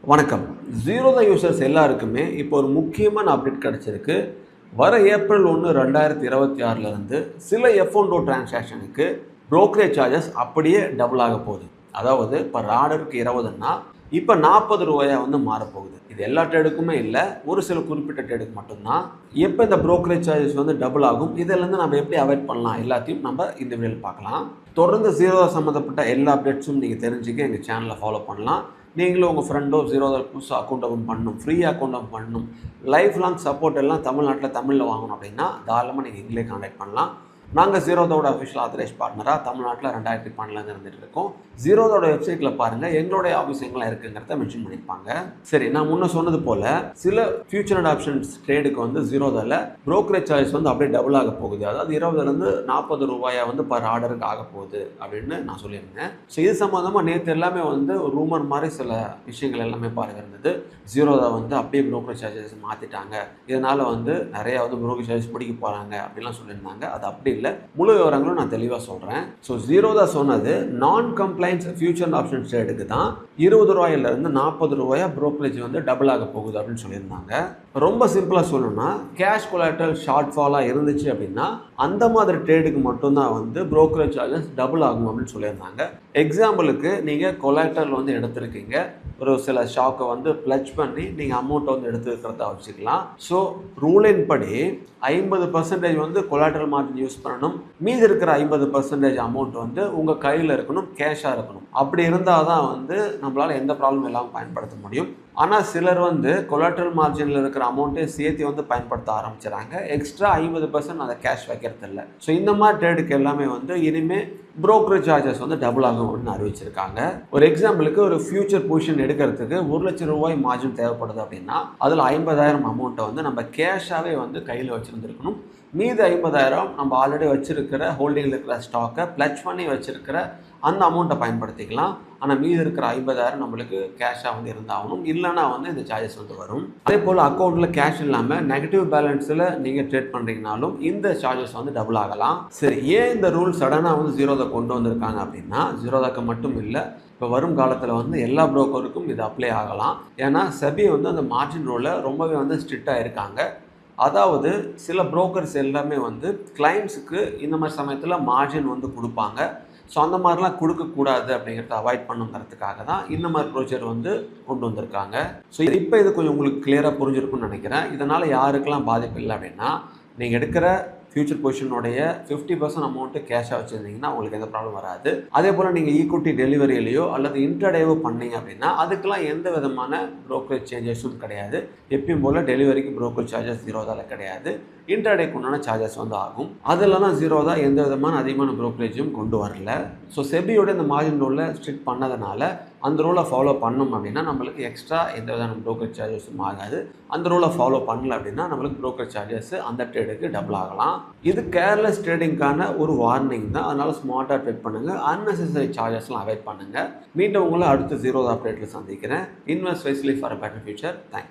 வணக்கம். ஜீரோதா யூசர்ஸ் எல்லாருக்குமே இப்போ ஒரு முக்கியமான அப்டேட் கிடைச்சிருக்கு. வர ஏப்ரல் 1, 2026லேருந்து சில F1O டிரான்சாக்ஷனுக்கு புரோக்கரேஜ் சார்ஜஸ் அப்படியே டபுள் ஆக போகுது. அதாவது இப்போ ஆர்டருக்கு 20ன்னா இப்போ ₹40 வந்து மாறப்போகுது. இது எல்லா ட்ரேடுக்குமே இல்லை, ஒரு சில குறிப்பிட்ட ட்ரேடுக்கு மட்டும்தான். எப்போ இந்த புரோக்கரேஜ் சார்ஜஸ் வந்து டபுள் ஆகும், இதிலேருந்து நம்ம எப்படி அவாய்ட் பண்ணலாம் எல்லாத்தையும் நம்ம இந்த வீடியோவில் பார்க்கலாம். தொடர்ந்து ஜீரோதா சம்மந்தப்பட்ட எல்லா அப்டேட்ஸும் நீங்கள் தெரிஞ்சுக்க எங்கள் சேனலை ஃபாலோ பண்ணலாம். நீங்களும் உங்கள் ஃப்ரெண்டோ ஜீரோதா புதுசாக அக்கௌண்ட் ஓப்பன் பண்ணணும், ஃப்ரீ அக்கௌண்ட் ஓப்பன் பண்ணணும், லைஃப் லாங் சப்போர்ட் எல்லாம் தமிழில் வாங்கணும் அப்படின்னா தாராளமாக நீங்கள் எங்களே கான்டாக்ட் பண்ணலாம். நாங்கள் ஜீரோதாவோட அஃபிஷியல் ஆத்தரைஸ் பார்ட்னராக தமிழ்நாட்டில் 2012 இருந்துகிட்டு இருக்கோம். ஜீரோதாவோட வெப்சைட்டில் பாருங்கள், எங்களுடைய ஆஃபீஸ் எங்கெல்லாம் இருக்குங்கிறத மென்ஷன் பண்ணியிருப்பாங்க. சரி, நான் முன்னே சொன்னது போல் சில ஃபியூச்சர் அண்ட் ஆப்ஷன்ஸ் ட்ரேடுக்கு வந்து ஜீரோதாவில் புரோக்கரேஜ் சார்ஜஸ் வந்து அப்படியே டபுள் ஆக போகுது. அதாவது ₹20லேருந்து ₹40 வந்து பர் ஆர்டருக்கு ஆக போகுது அப்படின்னு நான் சொல்லியிருந்தேன். ஸோ இது சம்மந்தமாக நேற்று எல்லாமே வந்து ஒரு ரூமர் மாதிரி சில விஷயங்கள் எல்லாமே பாருங்க இருந்தது. ஜீரோதா வந்து அப்படியே புரோக்கரேஜ் சார்ஜஸ் மாற்றிட்டாங்க, இதனால் வந்து நிறையா வந்து புரோக்கரேஜ் சார்ஜஸ் பிடிக்க போகிறாங்க அப்படின்லாம் சொல்லியிருந்தாங்க. அது அப்படி இல்லை, முழு விவரங்களும் நான் தெளிவாக சொல்கிறேன். ஸோ ஜீரோதா சொன்னது நான் கம்ப்ளைண்ட்ஸ் ஃபியூச்சர் ஆப்ஷன்ஸ் ட்ரேடுக்கு தான் ₹20லேருந்து ₹40 புரோக்கரேஜ் வந்து டபுள் ஆக போகுது அப்படின்னு சொல்லியிருந்தாங்க. ரொம்ப சிம்பிளாக சொல்லணும்னா கேஷ் கொலாட்ரல் ஷார்ட் ஃபாலாக இருந்துச்சு அப்படின்னா அந்த மாதிரி ட்ரேடுக்கு மட்டும்தான் வந்து புரோக்கரேஜ் சார்ஜஸ் டபுள் ஆகும் அப்படின்னு சொல்லியிருந்தாங்க. எக்ஸாம்பிளுக்கு நீங்கள் கொலாட்ரல் வந்து எடுத்திருக்கீங்க, ஒரு சில ஷாக்கை வந்து பிளட்ஜ் பண்ணி நீங்கள் அமௌண்ட்டை வந்து எடுத்துக்கிறதா வச்சுக்கலாம். ஸோ ரூலின் படி 50% வந்து கொலாட்ரல் மார்ஜின் யூஸ் பண்ணணும், மீதி இருக்கிற 50% அமௌண்ட் வந்து உங்கள் கையில் இருக்கணும், கேஷாக இருக்கணும். அப்படி இருந்தால் தான் வந்து நம்மளால் எந்த ப்ராப்ளம் இல்லாமல் பயன்படுத்த முடியும். ஆனால் சிலர் வந்து கொலாட்ரல் மார்ஜினில் இருக்கிற அமௌண்ட்டை சேர்த்து வந்து பயன்படுத்த ஆரம்பிச்சிடறாங்க, எக்ஸ்ட்ரா 50% அதை கேஷ் வைக்கிறது இல்லை. ஸோ இந்த மாதிரி ட்ரேடுக்கு எல்லாமே வந்து இனிமேல் புரோக்கரேஜ் சார்ஜஸ் வந்து டபுள் ஆகும் அப்படின்னு அறிவிச்சிருக்காங்க. ஒரு எக்ஸாம்பிளுக்கு ஒரு ஃபியூச்சர் பொசிஷன் எடுக்கிறதுக்கு ₹1,00,000 மார்ஜின் தேவைப்படுது அப்படின்னா அதில் 50,000 அமௌண்ட்டை வந்து நம்ம கேஷாகவே வந்து கையில் வச்சுருந்துருக்கணும். மீது 50,000 நம்ம ஆல்ரெடி வச்சுருக்கிற ஹோல்டிங்கில் இருக்கிற ஸ்டாக்கை பிளட்ஜ் பண்ணி வச்சுருக்கிற அந்த அமௌண்ட்டை பயன்படுத்திக்கலாம். ஆனால் மீது இருக்கிற 50,000 நம்மளுக்கு கேஷாக வந்து இருந்தாகணும், இல்லைனா வந்து இந்த சார்ஜஸ் வந்து வரும். அதே போல் அக்கௌண்ட்டில் கேஷ் இல்லாமல் நெகட்டிவ் பேலன்ஸில் நீங்கள் ட்ரேட் பண்ணுறீங்கனாலும் இந்த சார்ஜஸ் வந்து டபுள் ஆகலாம். சரி, ஏன் இந்த ரூல் சடனாக வந்து ஜீரோதா கொண்டு வந்திருக்காங்க அப்படின்னா ஜீரோதாக்கு மட்டும் இல்லை, இப்போ வரும் காலத்தில் வந்து எல்லா புரோக்கருக்கும் இது அப்ளை ஆகலாம். ஏன்னா செபி வந்து அந்த மார்ஜின் ரூலில் ரொம்பவே வந்து ஸ்ட்ரிக்டாக இருக்காங்க. அதாவது சில புரோக்கர்ஸ் எல்லாமே வந்து கிளைண்ட்ஸுக்கு இந்த மாதிரி சமயத்தில் மார்ஜின் வந்து கொடுப்பாங்க. ஸோ அந்த மாதிரிலாம் கொடுக்கக்கூடாது அப்படிங்கிறத அவாய்ட் பண்ணுங்கிறதுக்காக தான் இந்த மாதிரி ப்ரொசீஜர் வந்து கொண்டு வந்திருக்காங்க. ஸோ இப்போ இது கொஞ்சம் உங்களுக்கு கிளியராக புரிஞ்சிருக்குன்னு நினைக்கிறேன். இதனால் யாருக்கெல்லாம் பாதிப்பு இல்லை அப்படின்னா, நீங்கள் எடுக்கிற ஃபியூச்சர் பொசிஷனுடைய 50% அமௌண்ட்டு கேஷாக வச்சுருந்தீங்கன்னா உங்களுக்கு எந்த ப்ராப்ளம் வராது. அதே போல் நீங்கள் ஈக்விட்டி டெலிவரியிலையோ அல்லது இன்ட்ராடேவோ பண்ணீங்க அப்படின்னா அதுக்கெல்லாம் எந்த விதமான புரோக்கரேஜ் சேஞ்சஸும் கிடையாது. எப்பயும் போல் டெலிவரிக்கு புரோக்கரேஜ் சார்ஜஸ் ஜீரோதாவில் கிடையாது, இன்ட்ராடேக்கு உண்டான சார்ஜஸ் வந்து ஆகும். அதெல்லாம் ஜீரோதா எந்த விதமான அதிகமான புரோக்கரேஜும் கொண்டு வரல. ஸோ செபியோட இந்த மார்ஜின் ரூலில் ஸ்ட்ரிக்ட் பண்ணதுனால அந்த ரூலை ஃபாலோ பண்ணோம் அப்படின்னா நம்மளுக்கு எக்ஸ்ட்ரா எந்த விதமான புரோக்கரேஜ் சார்ஜஸும் ஆகாது. அந்த ரூலை ஃபாலோ பண்ணல அப்படின்னா நம்மளுக்கு புரோக்கரேஜ் சார்ஜஸ் அந்த ட்ரேடுக்கு டபுள் ஆகலாம். இது கேர்லெஸ் ட்ரேடிங்கான ஒரு வார்னிங் தான். அதனால் ஸ்மார்ட்டாக ட்ரேட் பண்ணுங்கள், அன்னெசரி சார்ஜஸ்லாம் அவாய்ட் பண்ணுங்கள். மீண்டும் உங்களை அடுத்த ஜீரோதா அப்டேட்டில் சந்திக்கிறேன். Invest wisely for a better future. Thank you.